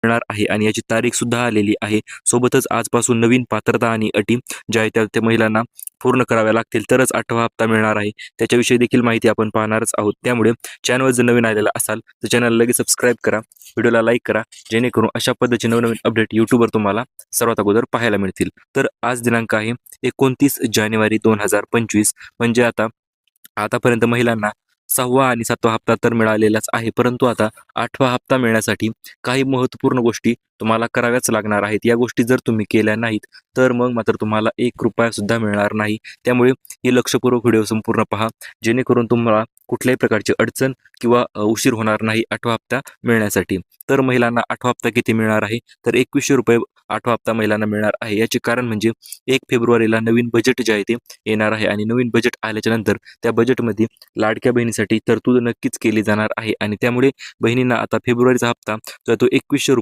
मिळणार आहे आणि याची तारीख सुद्धा आलेली आहे. सोबतच आजपासून नवीन पात्रता आणि अटी ज्या आहेत त्या महिलांना पूर्ण कराव्या लागतील तरच 8वा हप्ता मिळणार आहे. त्याच्याविषयी देखील माहिती आपण पाहणारच आहोत. त्यामुळे चॅनलवर जर नवीन आलेला असाल तर चॅनलला लगेच सबस्क्राईब करा, व्हिडिओला लाईक करा, जेणेकरून अशा पद्धतीचे नवनवीन अपडेट यूट्यूबवर तुम्हाला सर्वात अगोदर पाहायला मिळतील. तर आज दिनांक आहे 29 जानेवारी 2025. म्हणजे आतापर्यंत महिलांना 6वा आणि 7वा हप्ता तर मिळालेलाच आहे, परंतु आता 8वा हप्ता मिळण्यासाठी काही महत्त्वपूर्ण गोष्टी तुम्हाला कराव्याच लागणार आहेत. या गोष्टी जर तुम्ही केल्या नाहीत तर मग मात्र तुम्हाला ₹1 सुद्धा मिळणार नाही. त्यामुळे हे लक्षपूर्वक व्हिडिओ संपूर्ण पहा, जेणेकरून तुम्हाला कुठल्याही प्रकारची अडचण किंवा उशीर होणार नाही 8वा हप्ता मिळण्यासाठी. तर महिलांना 8वा हप्ता किती मिळणार आहे, तर ₹2100 8वा हप्ता महिलांना मिळणार आहे. याचे कारण म्हणजे 1 फेब्रुवारीला नवीन बजेट जे आहे ते येणार आहे आणि नवीन बजेट आल्याच्यानंतर त्या बजेटमध्ये लाडक्या बहिणीसाठी तरतूद नक्कीच केली जाणार आहे आणि त्यामुळे बहिणींना आता फेब्रुवारीचा हप्ता जो आहे तो ₹2100